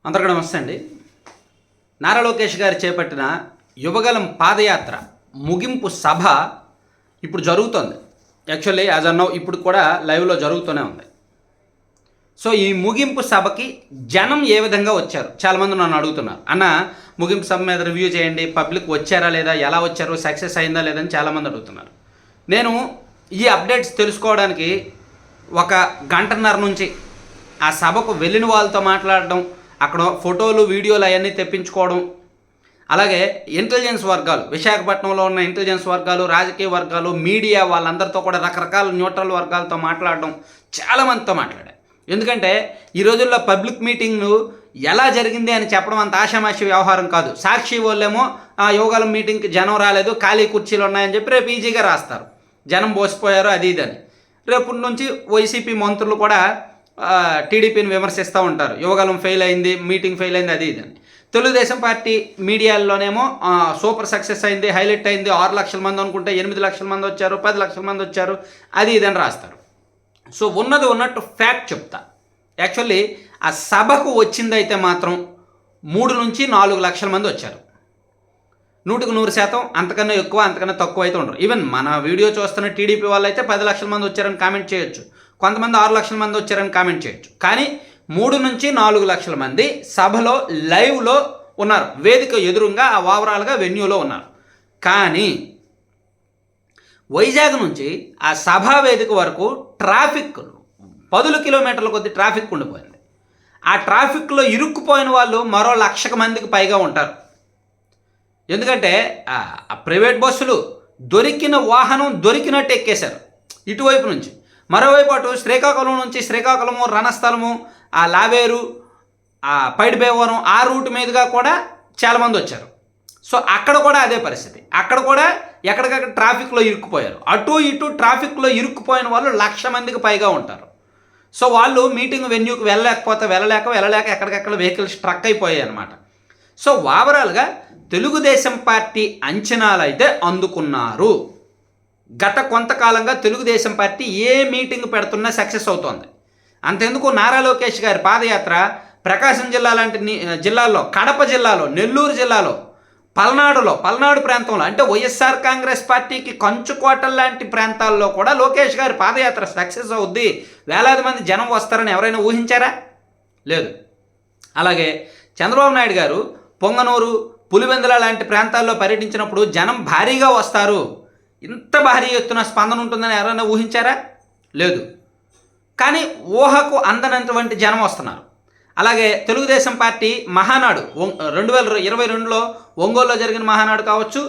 అందరికీ నమస్తే అండి. నారా లోకేష్ గారు చేపట్టిన యువగలం పాదయాత్ర ముగింపు సభ ఇప్పుడు జరుగుతోంది. యాక్చువల్లీ యాజ్ అన్ నౌ ఇప్పుడు కూడా లైవ్లో జరుగుతూనే ఉంది. సో ఈ ముగింపు సభకి జనం ఏ విధంగా వచ్చారు చాలామంది నన్ను అడుగుతున్నారు. అన్న ముగింపు సభ మీద రివ్యూ చేయండి, పబ్లిక్ వచ్చారా లేదా, ఎలా వచ్చారు, సక్సెస్ అయిందా లేదని చాలామంది అడుగుతున్నారు. నేను ఈ అప్డేట్స్ తెలుసుకోవడానికి ఒక గంటన్నర నుంచి ఆ సభకు వెళ్ళిన వాళ్ళతో మాట్లాడడం, అక్కడ ఫోటోలు వీడియోలు అవన్నీ తెప్పించుకోవడం, అలాగే ఇంటెలిజెన్స్ వర్గాలు, విశాఖపట్నంలో ఉన్న ఇంటెలిజెన్స్ వర్గాలు, రాజకీయ వర్గాలు, మీడియా వాళ్ళందరితో కూడా రకరకాల న్యూట్రల్ వర్గాలతో మాట్లాడడం, చాలామందితో మాట్లాడా. ఎందుకంటే ఈ రోజుల్లో పబ్లిక్ మీటింగ్ను ఎలా జరిగింది అని చెప్పడం అంత ఆషామాషి వ్యవహారం కాదు. సాక్షి వాళ్ళేమో యువగలం మీటింగ్కి జనం రాలేదు, ఖాళీ కుర్చీలు ఉన్నాయని చెప్పి రేపు ఈజీగా రాస్తారు, జనం బోసిపోయారు అది ఇదని. రేపటి నుంచి వైసీపీ మంత్రులు కూడా టీడీపీని విమర్శిస్తూ ఉంటారు, యువగలం ఫెయిల్ అయింది, మీటింగ్ ఫెయిల్ అయింది అది ఇదని. తెలుగుదేశం పార్టీ మీడియాల్లోనేమో సూపర్ సక్సెస్ అయింది, హైలైట్ అయింది, 6 లక్షల మంది అనుకుంటే 8 లక్షల మంది వచ్చారు, 10 లక్షల మంది వచ్చారు అది ఇదని రాస్తారు. సో ఉన్నది ఉన్నట్టు ఫ్యాక్ట్ చెప్తా. యాక్చువల్లీ ఆ సభకు వచ్చిందైతే మాత్రం 3 నుంచి 4 లక్షల మంది వచ్చారు. 100% అంతకన్నా ఎక్కువ అంతకన్నా తక్కువ అయితే ఉండరు. ఈవెన్ మన వీడియో చూస్తున్న టీడీపీ వాళ్ళు అయితే 10 లక్షల మంది వచ్చారని కామెంట్ చేయొచ్చు, కొంతమంది 6 లక్షల మంది వచ్చారని కామెంట్ చేయొచ్చు. కానీ 3 నుంచి 4 లక్షల మంది సభలో లైవ్లో ఉన్నారు, వేదిక ఎదురుగా ఆ ఓవరాల్గా వెన్యూలో ఉన్నారు. కానీ వైజాగ్ నుంచి ఆ సభా వేదిక వరకు ట్రాఫిక్ 10 కిలోమీటర్ల కొద్ది ట్రాఫిక్ ఉండిపోయింది. ఆ ట్రాఫిక్లో ఇరుక్కుపోయిన వాళ్ళు మరో 1,00,000 మందికి పైగా ఉంటారు. ఎందుకంటే ప్రైవేట్ బస్సులు దొరికిన వాహనం దొరికినట్టు ఎక్కేశారు ఇటువైపు నుంచి. మరోవైపు అటు శ్రీకాకుళం నుంచి శ్రీకాకుళము, రణస్థలము, ఆ లావేరు, ఆ పైడిబేవరం ఆ రూట్ మీదుగా కూడా చాలామంది వచ్చారు. సో అక్కడ కూడా అదే పరిస్థితి, అక్కడ కూడా ఎక్కడికక్కడ ట్రాఫిక్లో ఇరుక్కుపోయారు. అటు ఇటు ట్రాఫిక్లో ఇరుక్కుపోయిన వాళ్ళు 1,00,000 మందికి పైగా ఉంటారు. సో వాళ్ళు మీటింగ్ వెన్యూకి వెళ్ళలేక ఎక్కడికక్కడ వెహికల్స్ ట్రక్ అయిపోయాయి అన్నమాట. సో ఓవరాల్గా తెలుగుదేశం పార్టీ అంచనాలు అయితే అందుకున్నారు. గత కొంతకాలంగా తెలుగుదేశం పార్టీ ఏ మీటింగ్ పెడుతున్నా సక్సెస్ అవుతోంది. అంతెందుకు నారా లోకేష్ గారి పాదయాత్ర ప్రకాశం జిల్లా లాంటి జిల్లాల్లో, కడప జిల్లాలో, నెల్లూరు జిల్లాలో, పల్నాడు ప్రాంతంలో, అంటే వైఎస్ఆర్ కాంగ్రెస్ పార్టీకి కంచుకోటలు లాంటి ప్రాంతాల్లో కూడా లోకేష్ గారి పాదయాత్ర సక్సెస్ అవుద్ది, వేలాది మంది జనం వస్తారని ఎవరైనా ఊహించారా? లేదు. అలాగే చంద్రబాబు నాయుడు గారు పొంగనూరు, పులివెందుల లాంటి ప్రాంతాల్లో పర్యటించినప్పుడు జనం భారీగా వస్తారు, ఇంత భారీ ఎత్తున స్పందన ఉంటుందని ఎవరైనా ఊహించారా? లేదు. కానీ ఊహకు అందనంటువంటి జనం వస్తున్నారు. అలాగే తెలుగుదేశం పార్టీ మహానాడు 2022లో ఒంగోలులో జరిగిన మహానాడు కావచ్చు,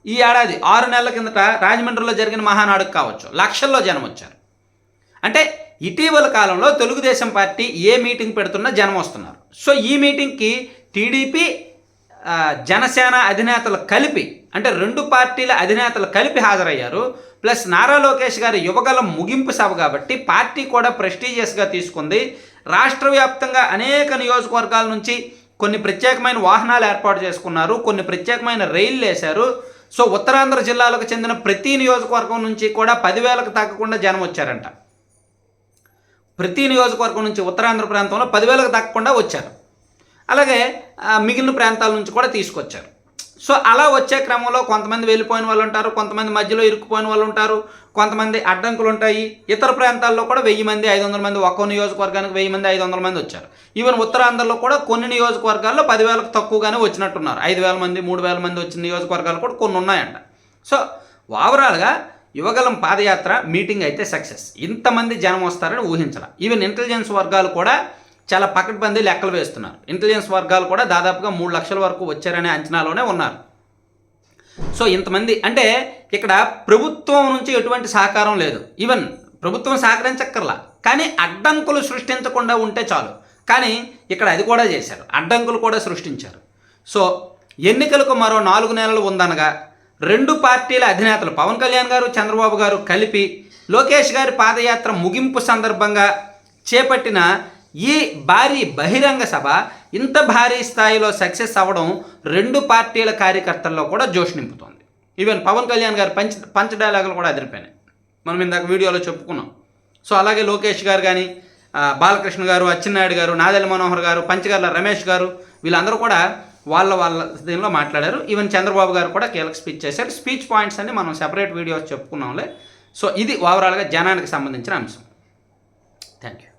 ఈ ఏడాది 6 నెలల కిందట రాజమండ్రిలో జరిగిన మహానాడుకు కావచ్చు, లక్షల్లో జనం వచ్చారు. అంటే ఇటీవల కాలంలో తెలుగుదేశం పార్టీ ఏ మీటింగ్ పెడుతున్నా జనం వస్తున్నారు. సో ఈ మీటింగ్కి టీడీపీ, జనసేన అధినేతలు కలిపి, అంటే 2 పార్టీల అధినేతలు కలిపి హాజరయ్యారు. ప్లస్ నారా లోకేష్ గారి యువగలం ముగింపు సభ కాబట్టి పార్టీ కూడా ప్రెస్టీజియస్గా తీసుకుంది. రాష్ట్ర వ్యాప్తంగా అనేక నియోజకవర్గాల నుంచి కొన్ని ప్రత్యేకమైన వాహనాలు ఏర్పాటు చేసుకున్నారు, కొన్ని ప్రత్యేకమైన రైళ్లు వేశారు. సో ఉత్తరాంధ్ర జిల్లాలకు చెందిన ప్రతి నియోజకవర్గం నుంచి కూడా 10,000కు తగ్గకుండా జనం వచ్చారంట. ప్రతి నియోజకవర్గం నుంచి ఉత్తరాంధ్ర ప్రాంతంలో 10,000కు తగ్గకుండా వచ్చారు. అలాగే మిగిలిన ప్రాంతాల నుంచి కూడా తీసుకొచ్చారు. సో అలా వచ్చే క్రమంలో కొంతమంది వెళ్ళిపోయిన వాళ్ళు ఉంటారు, కొంతమంది మధ్యలో ఇరుక్కుపోయిన వాళ్ళు ఉంటారు, కొంతమంది అడ్డంకులు ఉంటాయి. ఇతర ప్రాంతాల్లో కూడా 1000 మంది, 500 మంది, ఒక్కో నియోజకవర్గానికి 1000 మంది, 500 మంది వచ్చారు. ఈవెన్ ఉత్తరాంధ్రలో కూడా కొన్ని నియోజకవర్గాల్లో 10,000కు తక్కువగానే వచ్చినట్టున్నారు. 5,000 మంది, 3,000 మంది వచ్చిన నియోజకవర్గాలు కూడా కొన్ని ఉన్నాయంట. సో ఓవరాల్గా యువగలం పాదయాత్ర మీటింగ్ అయితే సక్సెస్. ఇంతమంది జనం వస్తారని ఊహించాలి. ఈవెన్ ఇంటెలిజెన్స్ వర్గాలు కూడా చాలా పకడ్బందీ లెక్కలు వేస్తున్నారు. ఇంటెలిజెన్స్ వర్గాలు కూడా దాదాపుగా 3 లక్షల వరకు వచ్చారనే అంచనాలోనే ఉన్నారు. సో ఇంతమంది అంటే ఇక్కడ ప్రభుత్వం నుంచి ఎటువంటి సహకారం లేదు. ఈవెన్ ప్రభుత్వం సహకరించక్కర్లా, కానీ అడ్డంకులు సృష్టించకుండా ఉంటే చాలు. కానీ ఇక్కడ అది కూడా చేశారు, అడ్డంకులు కూడా సృష్టించారు. సో ఎన్నికలకు మరో 4 నెలలు ఉందనగా 2 పార్టీల అధినేతలు పవన్ కళ్యాణ్ గారు, చంద్రబాబు గారు కలిపి లోకేష్ గారి పాదయాత్ర ముగింపు సందర్భంగా చేపట్టిన ఈ భారీ బహిరంగ సభ ఇంత భారీ స్థాయిలో సక్సెస్ అవ్వడం 2 పార్టీల కార్యకర్తల్లో కూడా జోష్ నింపుతోంది. ఈవెన్ పవన్ కళ్యాణ్ గారు పంచ డైలాగులు కూడా అదిరిపోయినాయి, మనం ఇందాక వీడియోలో చెప్పుకున్నాం. సో అలాగే లోకేష్ గారు కానీ, బాలకృష్ణ గారు, అచ్చెన్నాయుడు గారు, నాదెళ్ల మనోహర్ గారు, పంచగర్ల రమేష్ గారు, వీళ్ళందరూ కూడా వాళ్ళ దీనిలో మాట్లాడారు. ఈవెన్ చంద్రబాబు గారు కూడా కీలక స్పీచ్ చేశారు. స్పీచ్ పాయింట్స్ అన్ని మనం సెపరేట్ వీడియోస్ చెప్పుకున్నాంలే. సో ఇది ఓవరాల్గా జనానికి సంబంధించిన అంశం. Thank you.